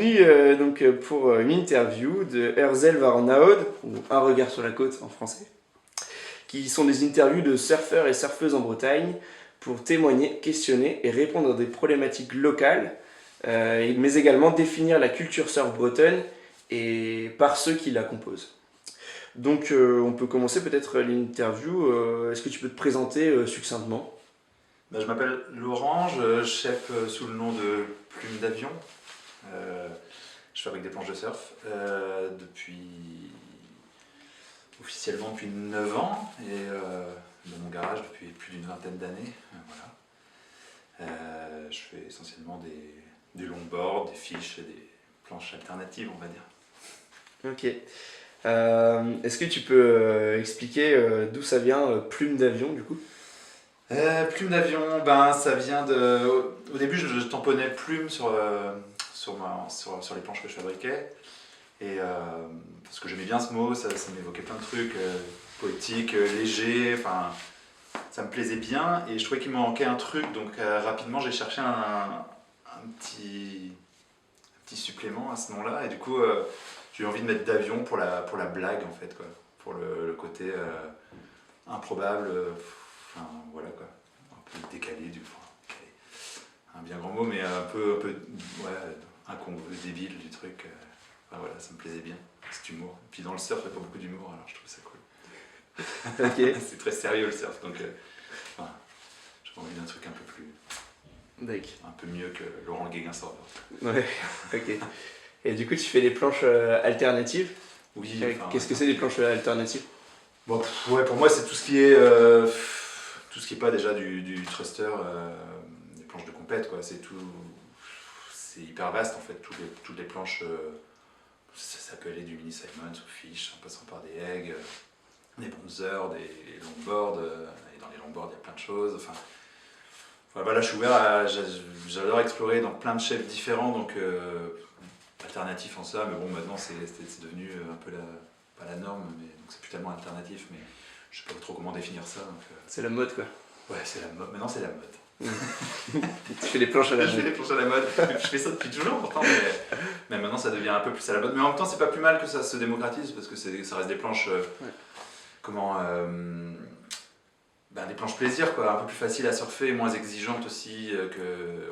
Oui, pour une interview de Herzl Varnaud, ou Un regard sur la côte en français, qui sont des interviews de surfeurs et surfeuses en Bretagne pour témoigner, questionner et répondre à des problématiques locales, mais également définir la culture surf bretonne et par ceux qui la composent. Donc on peut commencer peut-être l'interview. Est-ce que tu peux te présenter succinctement? Je m'appelle Laurent, je chef sous le nom de Plume d'Avion. Je fabrique des planches de surf officiellement depuis 9 ans et dans mon garage depuis plus d'une vingtaine d'années. Je fais essentiellement des longboards, des fiches et des planches alternatives, on va dire. Ok. Est-ce que tu peux expliquer d'où ça vient Plume d'Avion du coup? Plume d'Avion, ça vient de... Au début, je tamponnais plume sur les planches que je fabriquais. Et parce que j'aimais bien ce mot, ça m'évoquait plein de trucs, poétiques, légers, enfin ça me plaisait bien et je trouvais qu'il me manquait un truc, donc rapidement j'ai cherché un petit supplément à ce nom-là et du coup j'ai eu envie de mettre d'avion pour la blague en fait, quoi, pour le côté improbable, enfin voilà quoi, un peu décalé du coup, un bien grand mot mais un peu ouais, débile du truc. Voilà, ça me plaisait bien, cet humour. Et puis dans le surf, il n'y a pas beaucoup d'humour, alors je trouve ça cool. Ok. C'est très sérieux le surf, donc j'ai envie d'un truc un peu plus... un peu mieux que Laurent Guéguin sort. Ouais, ok. Et du coup, tu fais des planches alternatives? Oui. Qu'est-ce que c'est des planches alternatives? Bon, ouais, pour moi, c'est tout ce qui est pas déjà du thruster, des planches de compète, quoi. C'est tout... C'est hyper vaste, en fait, toutes les planches... ça peut aller du mini Simons au fish, en passant par des eggs, des bronzers, des longboards, et dans les longboards il y a plein de choses. Enfin, voilà, je suis ouvert j'adore explorer dans plein de shapes différents, donc alternatif en ça, mais bon maintenant c'est devenu un peu pas la norme, mais donc c'est plus tellement alternatif, mais je sais pas trop comment définir ça. C'est la mode quoi. Ouais, c'est la mode, maintenant c'est la mode. Tu fais des planches à la mode. Je fais des planches à la mode, je fais ça depuis toujours pourtant, mais maintenant ça devient un peu plus à la mode. Mais en même temps, c'est pas plus mal que ça se démocratise parce que ça reste des planches, des planches plaisir, quoi, un peu plus faciles à surfer, moins exigeantes aussi,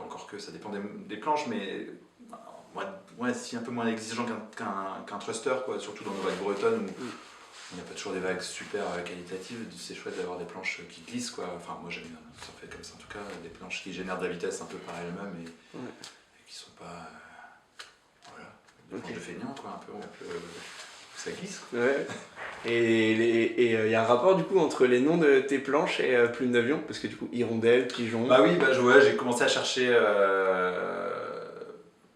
encore que ça dépend des planches, mais si un peu moins exigeant qu'un thruster, quoi, surtout dans nos vagues bretonnes où il n'y a pas toujours des vagues super qualitatives. C'est chouette d'avoir des planches qui glissent, quoi. Enfin, moi j'aime bien surfer comme ça en tout cas, des planches qui génèrent de la vitesse un peu par elles-mêmes et qui sont pas. Voilà, des planches de feignant, quoi, un peu ça glisse. Ouais. Et il y a un rapport du coup entre les noms de tes planches et Plume d'Avion, parce que du coup, hirondelle, pigeon. Bah oui, j'ai commencé à chercher.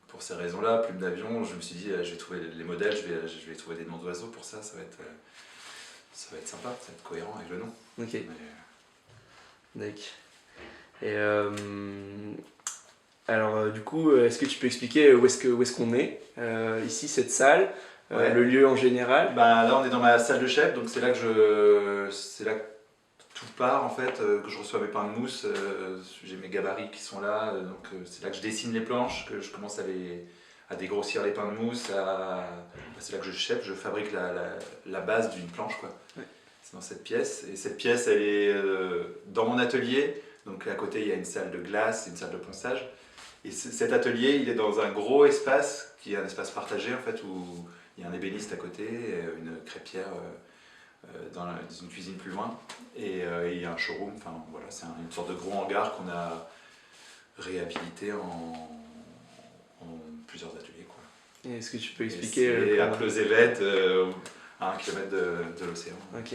Pour ces raisons-là, Plume d'Avion, je me suis dit, je vais trouver les modèles, je vais trouver des noms d'oiseaux pour ça, ça va être sympa, ça va être cohérent avec le nom. Ok. D'accord. Et alors du coup, est-ce que tu peux expliquer où est-ce qu'on est, ici, cette salle, le lieu en général? Là on est dans ma salle de chef, donc c'est là que tout part en fait, que je reçois mes pains de mousse, j'ai mes gabarits qui sont là, donc c'est là que je dessine les planches, que je commence à dégrossir les pains de mousse, c'est là que je fabrique la base d'une planche, quoi. Ouais. C'est dans cette pièce, et cette pièce elle est dans mon atelier, donc à côté il y a une salle de glace, une salle de ponçage, et cet atelier il est dans un gros espace, qui est un espace partagé en fait, où il y a un ébéniste à côté, une crêpière dans une cuisine plus loin, et il y a un showroom, enfin voilà, c'est une sorte de gros hangar qu'on a réhabilité en plusieurs ateliers, quoi. Est-ce que tu peux expliquer c'est à Closévet, à 1 km de l'océan. Ok,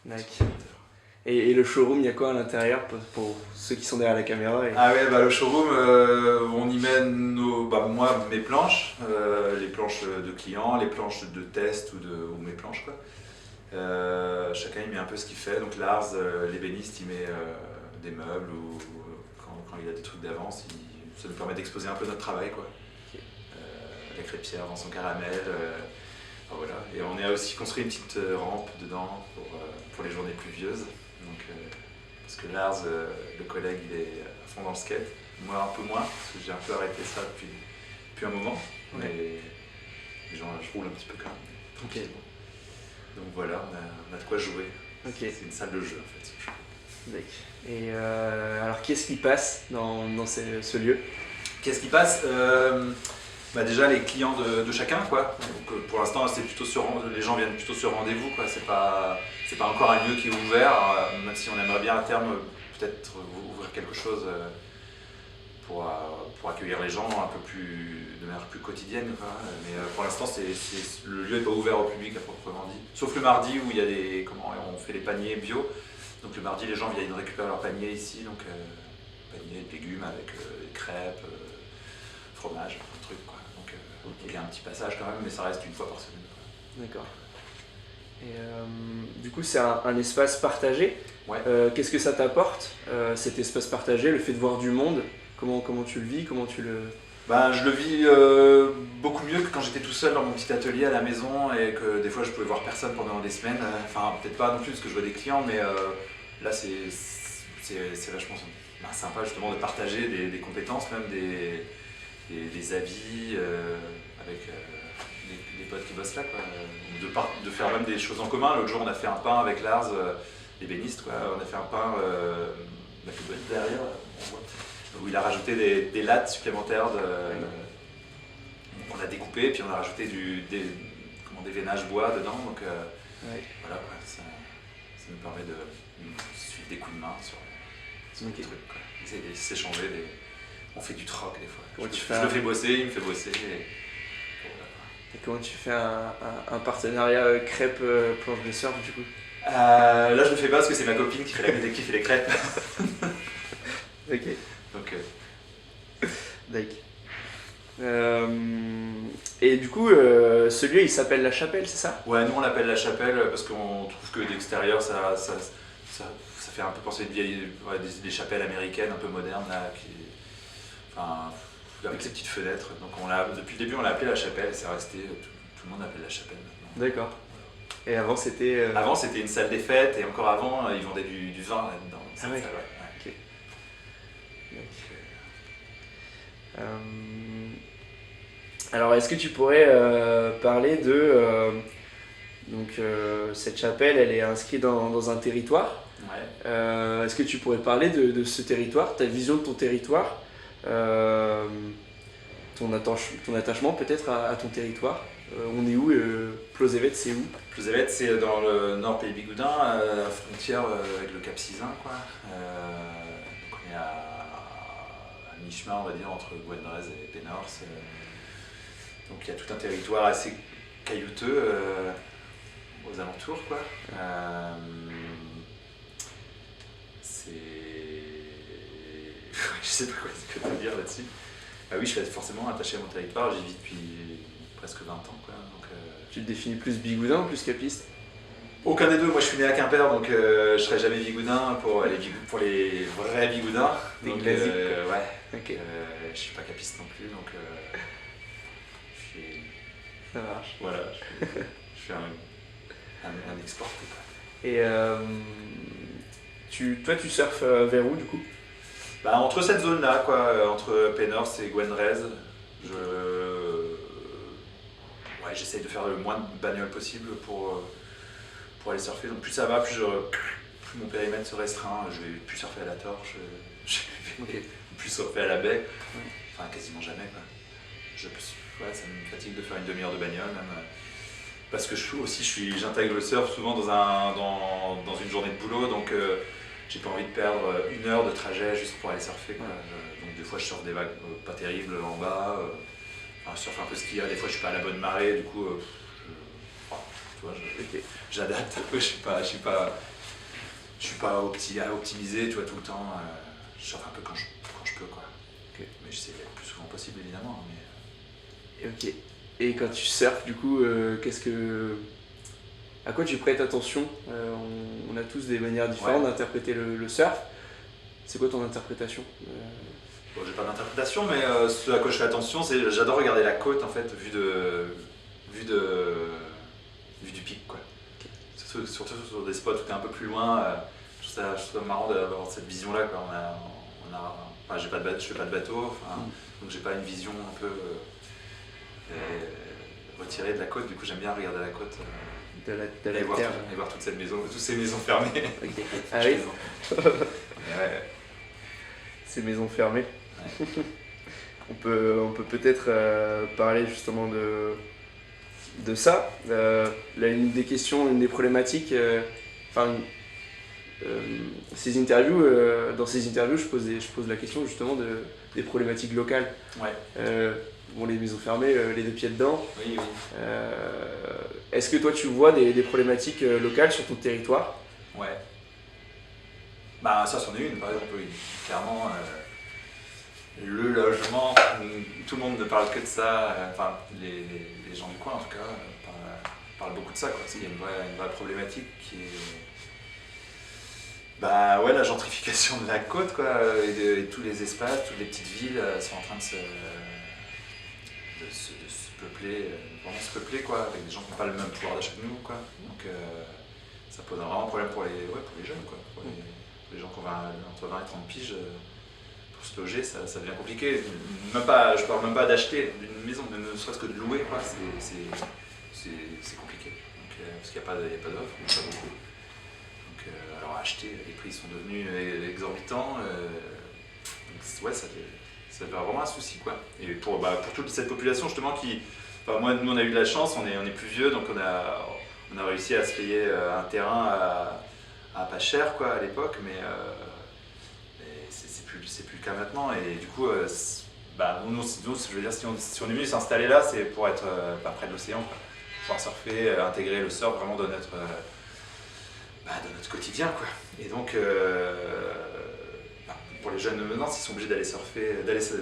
d'accord. Et le showroom, il y a quoi à l'intérieur pour ceux qui sont derrière la caméra Ah ouais, le showroom, on y mène mes planches, les planches de clients, les planches de test ou mes planches, quoi. Chacun y met un peu ce qu'il fait, donc Lars, l'ébéniste, il met des meubles ou quand il a des trucs d'avance, ça nous permet d'exposer un peu notre travail, quoi. Okay. La crêpière dans son caramel, voilà. Et on a aussi construit une petite rampe dedans pour les journées pluvieuses. Donc, parce que Lars, le collègue, il est à fond dans le skate, moi un peu moins, parce que j'ai un peu arrêté ça depuis un moment. Mais les gens, je roule un petit peu quand même. Tranquillement. Donc voilà, on a de quoi jouer. Ok. C'est une salle de jeu en fait. D'accord. Et alors, qu'est-ce qui passe dans ce lieu? Qu'est-ce qui passe déjà les clients de chacun quoi. Donc, pour l'instant c'est plutôt les gens viennent plutôt sur rendez-vous quoi. C'est pas encore un lieu qui est ouvert, même si on aimerait bien à terme peut-être ouvrir quelque chose pour accueillir les gens un peu plus de manière plus quotidienne quoi. Mais pour l'instant le lieu n'est pas ouvert au public à proprement dit. Sauf le mardi où il y a on fait les paniers bio. Donc le mardi les gens viennent récupérer leur panier ici, donc panier de légumes avec des crêpes, fromage, un truc quoi. Donc il y a un petit passage quand même, mais ça reste une fois par semaine. D'accord. Et du coup, c'est un espace partagé. Ouais. Qu'est-ce que ça t'apporte, cet espace partagé, le fait de voir du monde? Comment tu le vis? Comment tu le... Je le vis beaucoup mieux que quand j'étais tout seul dans mon petit atelier à la maison et que des fois je pouvais voir personne pendant des semaines. Enfin, peut-être pas non plus parce que je vois des clients, mais là c'est vachement sympa justement de partager des compétences, même des avis avec les potes qui bossent là, quoi. De faire même des choses en commun. L'autre jour on a fait un pain avec Lars, les bénistes, quoi. On a fait un pain derrière, on voit, où il a rajouté des lattes supplémentaires. On a découpé, puis on a rajouté des veinages bois dedans. Donc voilà, quoi, ça nous permet de suivre des coups de main sur des trucs, quoi. Essayer de s'échanger, on fait du troc des fois. Je le fais bosser, il me fait bosser. Et comment tu fais un partenariat crêpes planche de surf du coup? Là je le fais pas parce que c'est ma copine qui fait les crêpes. Ok. Donc, et du coup, ce lieu il s'appelle La Chapelle, c'est ça? Ouais, nous on l'appelle La Chapelle parce qu'on trouve que d'extérieur ça fait un peu penser des chapelles américaines un peu modernes là, avec ces petites fenêtres. Donc depuis le début on l'a appelé La Chapelle et c'est resté, tout le monde l'appelle La Chapelle maintenant. D'accord. Et avant c'était... Avant c'était une salle des fêtes et encore avant ils vendaient du vin là-dedans. Ah ouais. Ok. Alors est-ce que tu pourrais parler de... cette chapelle, elle est inscrite dans un territoire. Ouais. Est-ce que tu pourrais parler de ce territoire, ta vision de ton territoire, ton attachement peut-être à ton territoire? On est où? Plosévet, c'est où? Plosévet, c'est dans le nord Pays Bigoudin, à la frontière avec le Cap Sizun, quoi. Donc on est à mi-chemin, on va dire, entre Gouendrez et Pénors. Donc il y a tout un territoire assez caillouteux aux alentours, quoi. Je sais pas quoi te dire là-dessus. Oui, je suis forcément attaché à mon territoire, j'y vis depuis presque 20 ans, quoi. Donc, tu te définis plus bigoudin ou plus capiste? Aucun des deux, moi je suis né à Quimper, donc je serai jamais bigoudin pour les vrais bigoudins. Donc, ouais. Okay. Je suis pas capiste non plus, donc ça marche. Voilà, je suis un exporté, quoi. Et toi tu surfes vers où du coup? Entre cette zone-là, quoi, entre Pénors et Gouendrez, j'essaye de faire le moins de bagnoles possible pour aller surfer. Donc plus ça va, plus mon périmètre se restreint. Je vais plus surfer à la torche, je vais plus surfer à la baie. Enfin, quasiment jamais, quoi. Ça me fatigue de faire une demi-heure de bagnole, même. Parce que j'intègre le surf souvent dans une journée de boulot, donc j'ai pas envie de perdre une heure de trajet juste pour aller surfer, quoi. Donc des fois je surfe des vagues pas terribles en bas, je surfe un peu ce qu'il y a, des fois je suis pas à la bonne marée, du coup j'adapte, je suis pas optimisé, tu vois, tout le temps, je surfe un peu quand je peux, quoi. Mais j'essaie d'être le plus souvent possible évidemment. Ok. Et quand tu surfes, du coup, à quoi tu prêtes attention? On a tous des manières différentes d'interpréter le surf. C'est quoi ton interprétation? J'ai pas d'interprétation, mais ce à quoi je fais attention, c'est j'adore regarder la côte en fait, vue du pic, quoi. Okay. Surtout sur des spots où t'es un peu plus loin. Je trouve ça marrant d'avoir cette vision-là, quoi. Je fais pas de bateau, donc j'ai pas une vision un peu retiré de la côte. Du coup, j'aime bien regarder la côte De la et voir, terre. et voir toutes ces maisons fermées. Ok. Ah oui, Ouais. ces maisons fermées. Ouais. On peut peut-être parler justement de ça. Là, une des questions, une des problématiques, ces interviews, dans ces interviews, je pose la question justement des problématiques locales. Ouais. Bon, les maisons fermées, les deux pieds dedans. Oui, oui. Est-ce que toi tu vois des problématiques locales sur ton territoire? Ouais. Bah, ça, c'en est une, par exemple, oui. Clairement, le logement, tout le monde ne parle que de ça. Enfin, les gens du coin, en tout cas, parlent beaucoup de ça, quoi. Il y a une vraie problématique qui est. Bah ouais, la gentrification de la côte, quoi, et tous les espaces, toutes les petites villes sont en train de se peupler, vraiment se peupler, quoi, avec des gens qui n'ont pas le même pouvoir d'achat que nous, quoi. Donc ça pose un vraiment problème pour les jeunes, quoi, pour les gens qui ont entre 20 et 30 piges. Pour se loger, ça devient compliqué. Je parle même pas d'acheter une maison, mais ne serait-ce que de louer, quoi, c'est compliqué. Donc, parce qu'il n'y a pas d'offre, pas beaucoup. Donc, alors acheter, les prix sont devenus exorbitants. Donc, ouais, ça devient vraiment un souci, quoi. Et pour toute cette population justement qui, enfin, nous on a eu de la chance, on est plus vieux, donc on a réussi à se payer un terrain à pas cher, quoi, à l'époque, mais c'est plus le cas maintenant. Et du coup, nous, je veux dire, si on est venu s'installer là, c'est pour être près de l'océan, quoi. Pouvoir surfer, intégrer le surf vraiment dans notre quotidien, quoi. Et donc, pour les jeunes maintenant, s'ils sont obligés d'aller surfer, d'aller se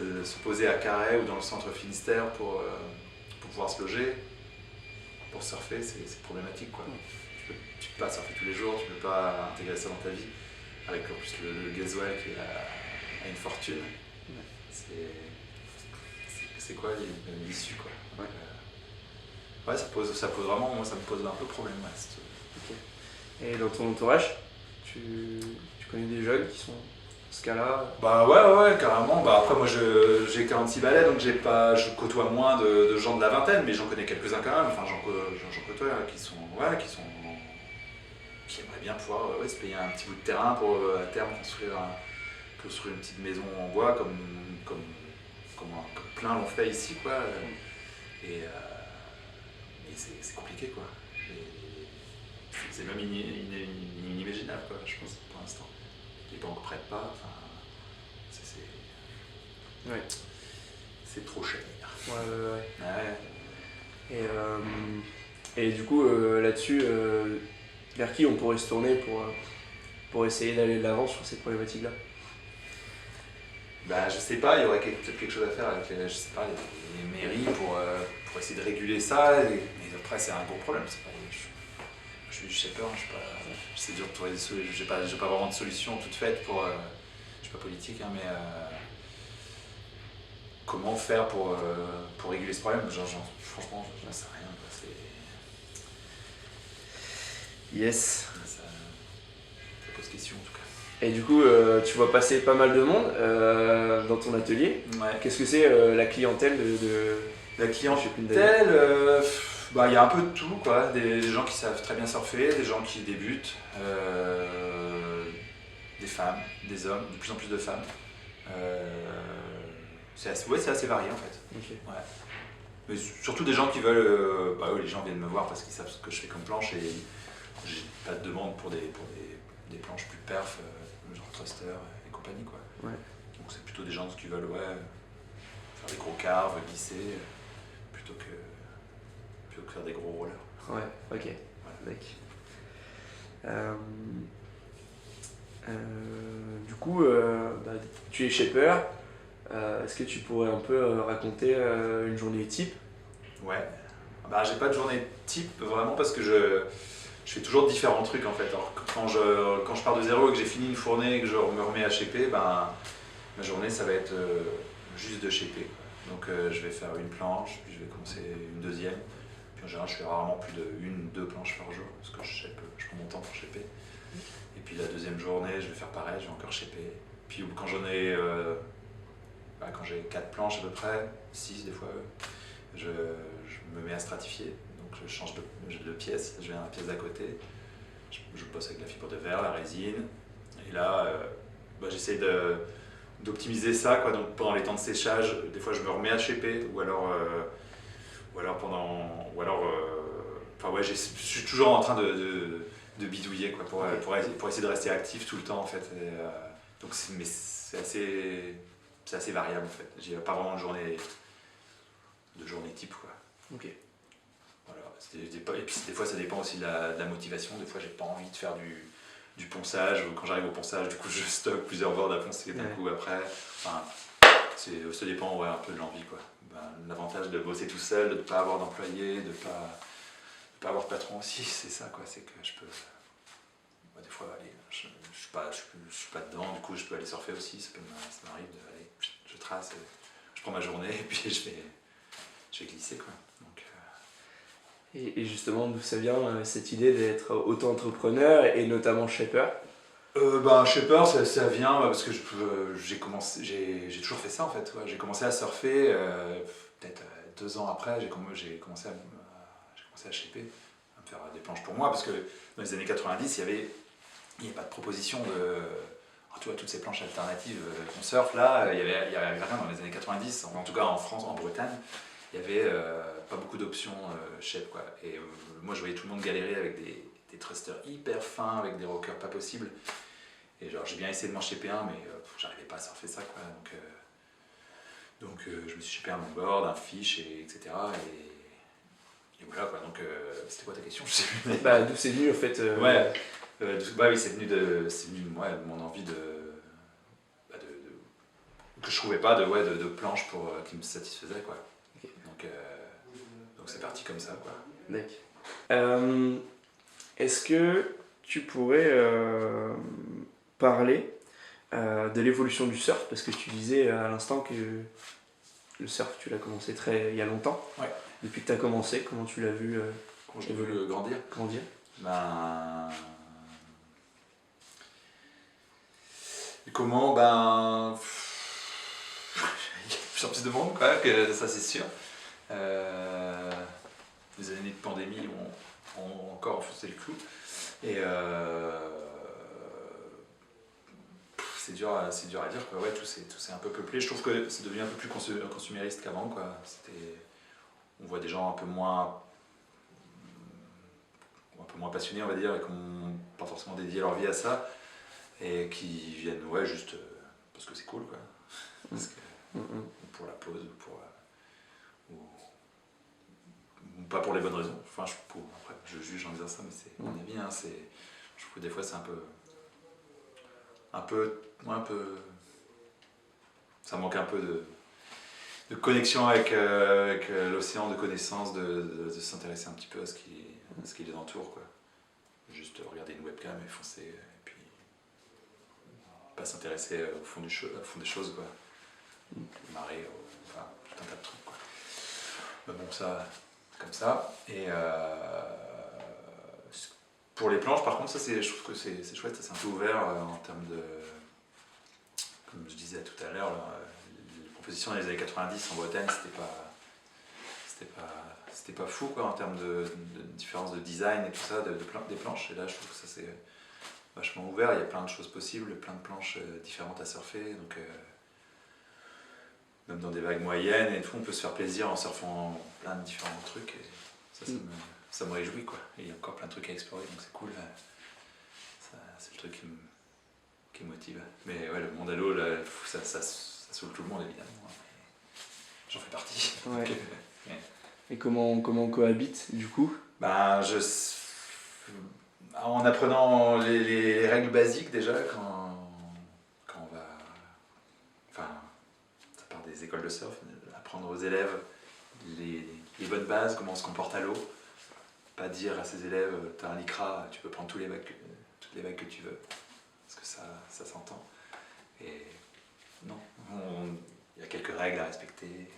poser à Carhaix ou dans le centre Finistère pour pouvoir se loger, pour surfer, c'est problématique, quoi. Tu peux pas surfer tous les jours, tu peux pas intégrer ça dans ta vie, avec en plus le gasoil qui est à une fortune. C'est quoi l'issue, quoi. Ouais. Ouais, ça pose vraiment, moi ça me pose un peu problème. Ouais, Ok. Et dans ton entourage, tu connais des jeunes qui sont dans ce cas-là? Bah ouais, carrément. Bah après moi j'ai 46 balais, donc je côtoie moins de gens de la vingtaine, mais j'en connais quelques-uns quand même. Enfin j'en côtoie qui aimeraient bien pouvoir se payer un petit bout de terrain pour à terme construire une petite maison en bois comme plein l'ont fait ici, quoi. Et c'est compliqué, quoi. C'est même inimaginable, quoi, je pense, pour l'instant. Les banques prêtent pas, enfin, Ouais. c'est trop cher. Ouais. Et du coup, là-dessus, vers qui on pourrait se tourner pour essayer d'aller de l'avant sur ces problématiques-là? Bah, je sais pas, il y aurait peut-être quelque chose à faire avec les mairies pour essayer de réguler ça, mais après c'est un gros problème. Je suis du shaper, c'est dur de trouver des solutions, j'ai pas vraiment de solution toute faite pour. Je suis pas politique, hein, mais comment faire pour réguler ce problème? Franchement, j'en sais rien, quoi. Yes. Ça pose question en tout cas. Et du coup, tu vois passer pas mal de monde dans ton atelier. Ouais. Qu'est-ce que c'est la clientèle de La clientèle, il y a un peu de tout, quoi. Des gens qui savent très bien surfer, des gens qui débutent, des femmes, des hommes, de plus en plus de femmes. C'est assez varié en fait. Okay. Ouais. Mais surtout des gens qui veulent. Les gens viennent me voir parce qu'ils savent ce que je fais comme planche et j'ai pas de demande pour des planches plus perf, genre thruster et compagnie, quoi. Ouais. Donc c'est plutôt des gens qui veulent faire des gros carves, glisser, plutôt que faire des gros rollers. Ouais, ok. Ouais. Du coup, tu es shaper. Est-ce que tu pourrais un peu raconter une journée type? Ouais. J'ai pas de journée type vraiment parce que je fais toujours différents trucs en fait. Alors quand je pars de zéro et que j'ai fini une fournée et que je me remets à shaper, ma journée ça va être juste de shaper. Donc je vais faire une planche, puis je vais commencer une deuxième. Puis en général je fais rarement plus de 1-2 planches par jour parce que je prends mon temps pour shaper. Et puis la deuxième journée je vais faire pareil, je vais encore shaper. Puis quand j'ai 4 planches à peu près, 6 des fois, je me mets à stratifier, donc je change de pièce, je viens à la pièce d'à côté, je bosse avec la fibre de verre, la résine, et là j'essaie d'optimiser ça, quoi. Donc pendant les temps de séchage, des fois je me remets à shaper, ou alors enfin ouais, je suis toujours en train de bidouiller, quoi, pour essayer de rester actif tout le temps en fait. Donc c'est assez variable en fait. J'ai pas vraiment de journée type, quoi. Ok. Voilà. Et puis des fois ça dépend aussi de la motivation. Des fois j'ai pas envie de faire du ponçage, ou quand j'arrive au ponçage, du coup je stocke plusieurs boards à poncer d'un coup après. Enfin, ça dépend, ouais, un peu de l'envie, quoi. L'avantage de bosser tout seul, de ne pas avoir d'employé, de pas avoir de patron aussi, c'est ça, quoi. C'est que je peux, des fois, aller, je suis pas dedans, du coup je peux aller surfer aussi. Ça m'arrive d'aller, je trace, je prends ma journée et puis je vais glisser, quoi. Donc, Et justement, d'où ça vient cette idée d'être auto-entrepreneur et notamment shaper? Shaper, ça vient parce que j'ai toujours fait ça en fait. Ouais. J'ai commencé à surfer peut-être 2 ans après, j'ai commencé à shaper, à me faire des planches pour moi, parce que dans les années 90, il n'y avait pas de proposition de. Alors, tu vois, toutes ces planches alternatives qu'on surfe là, il y avait rien dans les années 90, en tout cas en France, en Bretagne. Il n'y avait pas beaucoup d'options shape, quoi. Et moi je voyais tout le monde galérer avec des thrusters hyper fins, avec des rockers pas possibles. Et genre j'ai bien essayé de m'en shaper un, mais j'arrivais pas à surfer ça, quoi. Donc je me suis shapé un longboard, un fish, etc. Et voilà, quoi. Donc c'était quoi ta question? Je sais plus. D'où c'est venu en fait Ouais. Oui, c'est venu de mon envie que je trouvais pas de planche qui me satisfaisait, quoi. Ok. Donc c'est parti comme ça, quoi. D'accord. Est-ce que tu pourrais parler de l'évolution du surf, parce que tu disais à l'instant que le surf tu l'as commencé il y a longtemps. Ouais. Depuis que tu as commencé, comment tu l'as vu Quand j'ai voulu grandir. Comment? Il y a de plus en plus de monde, quoi, ça c'est sûr. Les années de pandémie ont encore enfoncé le clou. Et c'est dur à dire, quoi. Ouais, tout s'est un peu peuplé. Je trouve que c'est devenu un peu plus consumériste qu'avant, quoi. On voit des gens un peu moins passionnés, on va dire, et qui n'ont pas forcément dédié leur vie à ça, et qui viennent juste parce que c'est cool, quoi. Parce que, ou pour la pause, ou pas pour les bonnes raisons. Enfin, après, je juge en disant ça, mais c'est mon avis, hein. Je trouve que des fois c'est un peu ça manque un peu de connexion avec l'océan de connaissances, de s'intéresser un petit peu à ce qui les entoure, quoi. Juste regarder une webcam et foncer, et puis pas s'intéresser au fond des choses, quoi. Marrer, enfin tout un tas de trucs, quoi. Mais bon, ça, comme ça. Et pour les planches, par contre, ça je trouve que c'est chouette, ça c'est un peu ouvert en termes de, comme je disais tout à l'heure, les propositions dans les années 90 en Bretagne, c'était pas fou, quoi, en termes de différence de design et tout ça, des planches. Et là, je trouve que ça c'est vachement ouvert, il y a plein de choses possibles, plein de planches différentes à surfer, donc même dans des vagues moyennes et tout, on peut se faire plaisir en surfant plein de différents trucs, et ça me réjouit, quoi. Et il y a encore plein de trucs à explorer, donc c'est cool. C'est le truc qui me motive. Mais ouais, le monde à l'eau, ça saoule tout le monde, évidemment. J'en fais partie. Ouais. Donc, Et comment on cohabite, du coup? En apprenant les règles basiques, déjà, quand on va... Enfin, ça part des écoles de surf, apprendre aux élèves les bonnes bases, comment on se comporte à l'eau. Pas dire à ses élèves, t'as un lycra, tu peux prendre toutes les vagues que tu veux, parce que ça s'entend. Et non, il y a quelques règles à respecter,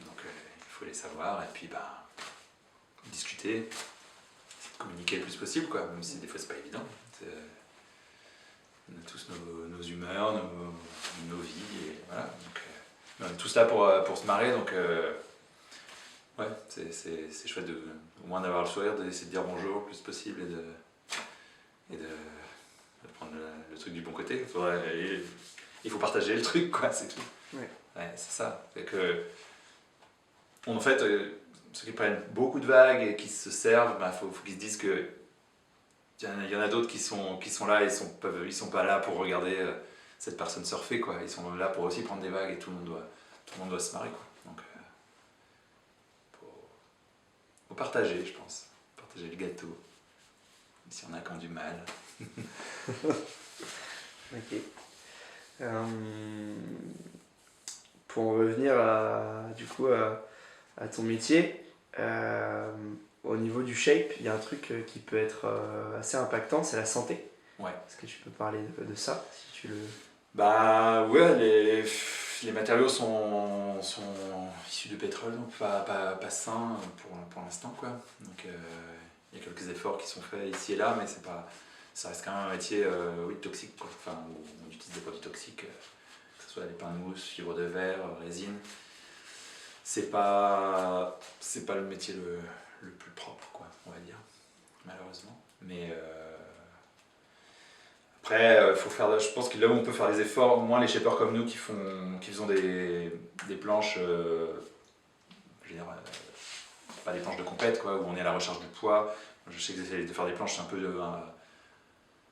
donc il faut les savoir, et puis discuter, essayer de communiquer le plus possible, quoi, même si des fois c'est pas évident. On a tous nos humeurs, nos vies, et voilà. Donc, on est tous là pour se marrer, donc Ouais, c'est chouette au moins d'avoir le sourire, d'essayer de dire bonjour le plus possible de prendre le truc du bon côté. Il faut partager le truc, quoi, c'est tout. Ouais. Ouais, c'est ça. Fait que, en fait, ceux qui prennent beaucoup de vagues et qui se servent, bah, faut qu'ils se disent que il y en a d'autres qui sont là, ils sont pas là pour regarder cette personne surfer, quoi. Ils sont là pour aussi prendre des vagues et tout le monde doit se marrer, quoi. Donc, faut partager, je pense. Partager le gâteau. Même si on a quand même du mal. Ok. Pour en revenir à ton métier, au niveau du shape, il y a un truc qui peut être assez impactant, c'est la santé. Ouais. Est-ce que tu peux parler de ça, si tu le... Bah ouais, les matériaux sont issus de pétrole, donc pas sains pour l'instant, quoi. Donc il y a quelques efforts qui sont faits ici et là, mais ça reste quand même un métier oui, toxique, quoi. Enfin, où on utilise des produits toxiques, que ce soit les pains de mousse, fibres de verre, résine. C'est pas le métier le plus propre, quoi, on va dire, malheureusement. Mais après, je pense que là où on peut faire des efforts, moins les shapers comme nous qui faisons des planches, je veux dire, pas des planches de compète, quoi, où on est à la recherche du poids. Je sais que j'essaie de faire des planches un peu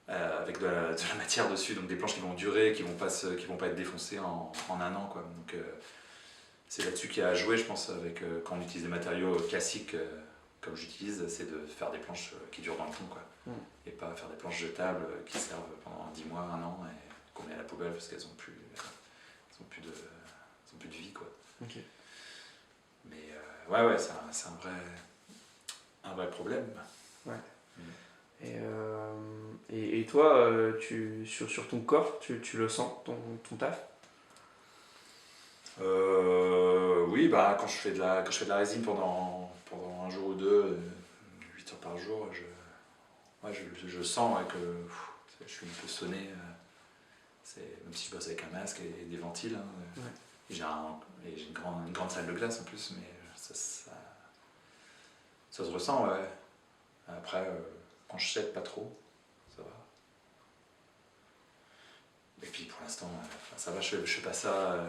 avec de la matière dessus, donc des planches qui vont durer, qui vont pas être défoncées en un an, quoi. Donc c'est là-dessus qu'il y a à jouer, je pense, quand on utilise des matériaux classiques comme j'utilise, c'est de faire des planches qui durent dans le temps, quoi. Et pas faire des planches jetables qui servent pendant 10 mois, 1 an et qu'on met à la poubelle parce qu'elles n'ont plus de vie, quoi. Okay. Mais ouais, c'est un vrai problème. Ouais. Et toi, sur ton corps, tu le sens, ton taf? Oui, bah, quand je fais de la résine pendant un jour ou deux, 8 heures par jour, je sens, ouais, que je suis un peu sonné. Même si je bosse avec un masque et des ventiles. Hein, ouais. J'ai une grande salle de glace en plus, mais ça se ressent, ouais. Après, quand je sèche pas trop, ça va. Et puis pour l'instant, ça va, je fais pas ça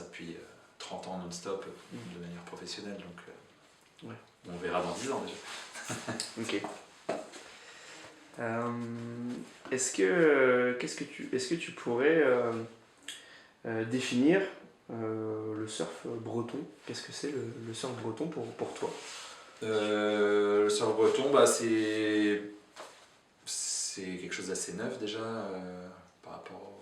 depuis 30 ans non-stop de manière professionnelle, donc ouais. On verra dans 10 ans déjà. Ok. Est-ce que tu pourrais définir le surf breton? Qu'est-ce que c'est le surf breton pour toi? Le surf breton, bah, c'est quelque chose d'assez neuf déjà par rapport au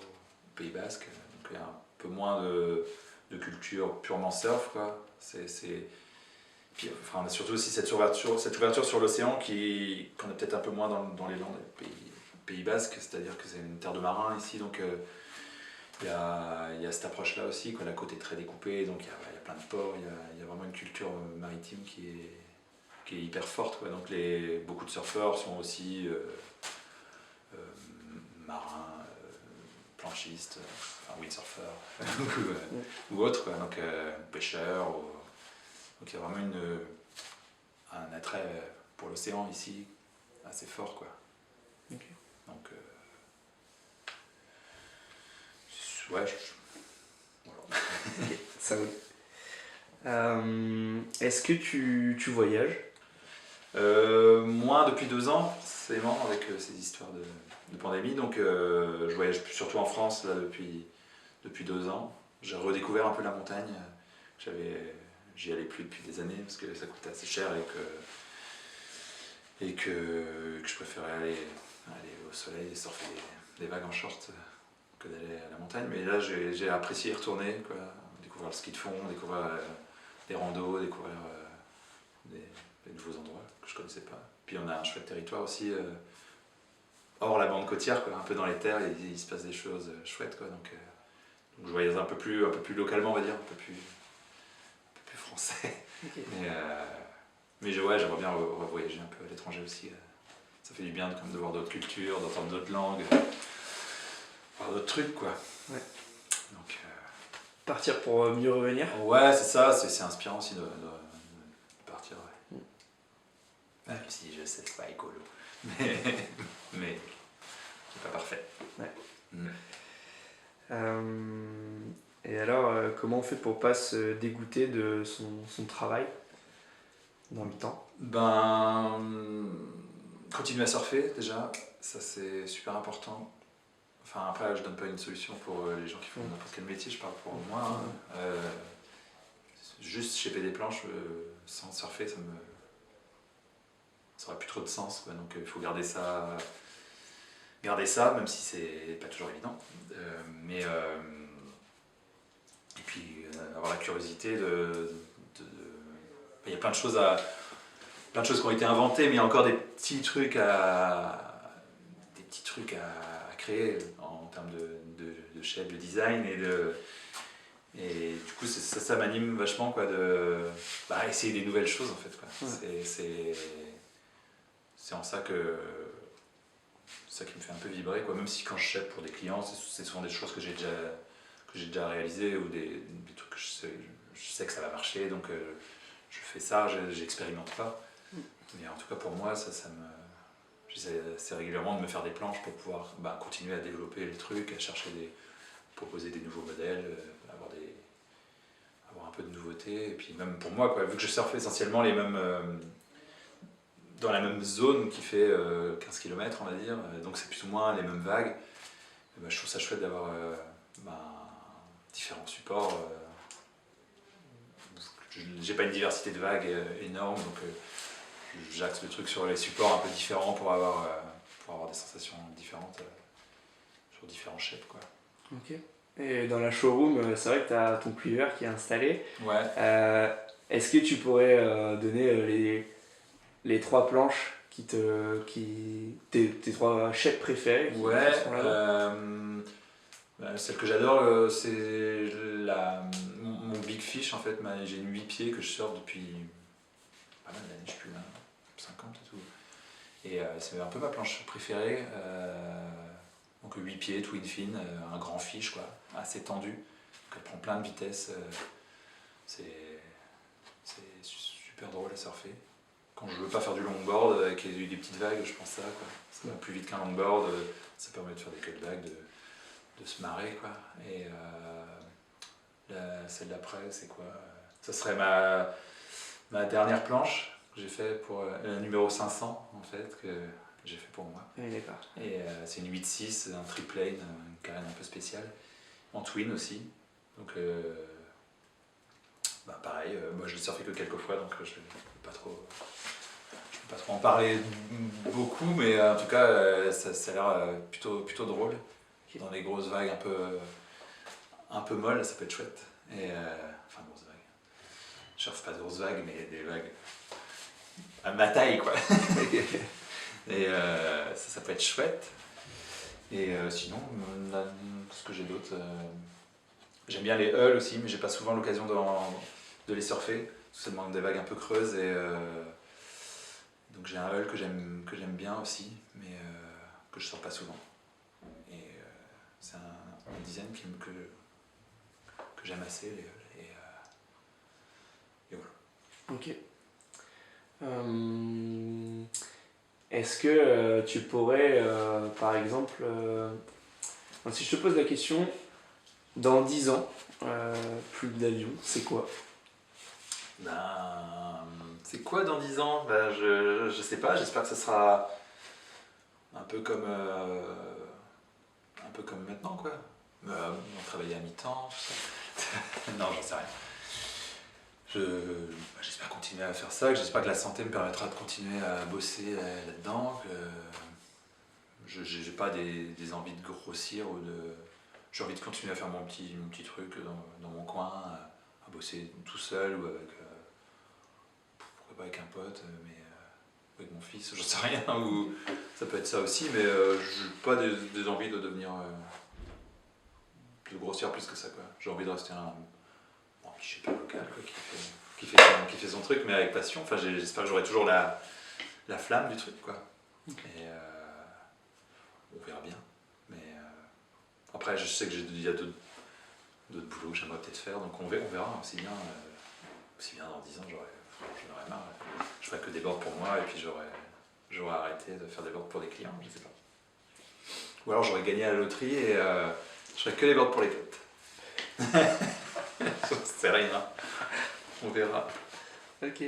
Pays Basque. Donc il y a un peu moins de culture purement surf, quoi. Puis, enfin, on a surtout aussi cette ouverture sur l'océan qu'on a peut-être un peu moins dans les Landes, Pays Basque, c'est-à-dire que c'est une terre de marins ici, donc il y a cette approche-là aussi, quoi. La côte est très découpée, donc il y a plein de ports, il y a vraiment une culture maritime qui est hyper forte, quoi. Donc beaucoup de surfeurs sont aussi marins, planchistes, enfin windsurfers ou autres, quoi. Donc pêcheurs. Donc il y a vraiment un attrait pour l'océan ici assez fort, quoi. Okay. Donc ouais, voilà. Okay, ça roule. Est-ce que tu voyages? Moins depuis 2 ans, forcément, avec ces histoires de pandémie. Donc je voyage surtout en France là, depuis 2 ans. J'ai redécouvert un peu la montagne. J'y allais plus depuis des années parce que ça coûtait assez cher et que je préférais aller au soleil et surfer des vagues en short que d'aller à la montagne. Mais là, j'ai apprécié y retourner, quoi. Découvrir le ski de fond, découvrir des randos, découvrir des nouveaux endroits que je connaissais pas. Puis on a un chouette territoire aussi, hors la bande côtière, quoi, un peu dans les terres, il se passe des choses chouettes, quoi. Donc je voyage un peu plus localement, on va dire, un peu plus français. Okay. Mais j'aimerais bien voyager un peu à l'étranger aussi. Ça fait du bien de voir d'autres cultures, d'entendre d'autres langues, voir d'autres trucs, quoi. Ouais. Donc, partir pour mieux revenir. Ouais, c'est ça, c'est inspirant aussi si je sais, c'est pas écolo. Mais c'est pas parfait. Ouais. Mm. Et alors, comment on fait pour pas se dégoûter de son travail dans le temps? Ben, continuer à surfer déjà, ça c'est super important. Enfin après je donne pas une solution pour les gens qui font n'importe quel métier, je parle pour moi. Hein. Juste shaper des planches sans surfer, ça aurait plus trop de sens, quoi. Donc il faut garder ça, même si c'est pas toujours évident. Et puis avoir la curiosité il y a plein de choses qui ont été inventées, mais il y a encore des petits trucs à créer en termes de shape, de design et du coup ça m'anime vachement, quoi, de essayer des nouvelles choses en fait, quoi. Ouais. C'est en ça qui me fait un peu vibrer, quoi. Même si quand je shape pour des clients, c'est souvent des choses que j'ai déjà réalisées ou des trucs que je sais que ça va marcher, donc je fais ça, j'expérimente pas. Mais en tout cas pour moi, j'essaie assez régulièrement de me faire des planches pour pouvoir continuer à développer les trucs, à proposer des nouveaux modèles, avoir un peu de nouveauté. Et puis même pour moi, quoi, vu que je surfe essentiellement dans la même zone qui fait 15 km, on va dire, donc c'est plus ou moins les mêmes vagues, je trouve ça chouette d'avoir différents supports. J'ai pas une diversité de vagues énorme, donc j'axe le truc sur les supports un peu différents pour avoir des sensations différentes sur différents shapes, quoi. Ok. Et dans la showroom, c'est vrai que tu as ton plier qui est installé. Ouais. Est-ce que tu pourrais donner les 3 planches tes 3 shapes préférées qui sont là-bas? Celle que j'adore, c'est mon Big Fish, en fait. J'ai une 8 pieds que je surfe depuis pas mal d'années, je sais plus, 50 et tout. Et c'est un peu ma planche préférée. Donc 8 pieds, twin fin, un grand fish, quoi, assez tendu. Donc elle prend plein de vitesse. C'est super drôle à surfer. Quand je veux pas faire du longboard avec des petites vagues, je pense ça, quoi. Ça va plus vite qu'un longboard, ça permet de faire des cutbacks, de se marrer, quoi. Et celle d'après, c'est quoi? Ça serait ma dernière planche que j'ai fait pour la numéro 500, en fait, que j'ai fait pour moi. Oui, d'accord. Et c'est une 8-6, un triplane, une carène un peu spéciale, en twin aussi. Donc pareil, moi je l'ai surfé que quelques fois, donc je ne peux pas trop en parler beaucoup, mais en tout cas ça a l'air plutôt drôle. Okay. Dans les grosses vagues un peu molles, ça peut être chouette. Et enfin, grosses vagues. Je surfe pas de grosses vagues, mais des vagues à ma taille, quoi. Et ça peut être chouette. Et sinon, qu'est-ce que j'ai d'autre? J'aime bien les hulls aussi, mais j'ai pas souvent l'occasion de les surfer. Ça demande des vagues un peu creuses, et donc j'ai un hull que j'aime bien aussi, mais que je sors pas souvent. Et c'est un design que j'aime assez, les hulls. Et voilà. Ok. Est-ce que tu pourrais, par exemple, si je te pose la question, dans 10 ans, plus d'avion, c'est quoi? C'est quoi dans 10 ans? Je sais pas, j'espère que ça sera un peu comme maintenant, quoi. On travaillait à mi-temps, tout ça. Non, j'en sais rien. J'espère continuer à faire ça, j'espère que la santé me permettra de continuer à bosser là-dedans, que j'ai pas des envies de grossir ou j'ai envie de continuer à faire mon petit truc dans mon coin, à bosser tout seul ou pourquoi pas avec un pote, mais avec mon fils, j'en sais rien, ou ça peut être ça aussi, mais j'ai pas des envies de devenir de grossir plus que ça, quoi. J'ai envie de rester un petit shipper local, quoi, qui fait son truc, mais avec passion. Enfin, j'espère que j'aurai toujours la flamme du truc, quoi. Okay. Et on verra bien. Mais après, je sais qu'il y a d'autres boulots que j'aimerais peut-être faire, donc on verra aussi bien dans 10 ans, j'en aurais marre. Je ferais que des boards pour moi et puis j'aurais arrêté de faire des boards pour des clients, je sais pas. Ou alors j'aurais gagné à la loterie et je ferais que les boards pour les potes. Je sais rien. On verra. Ok.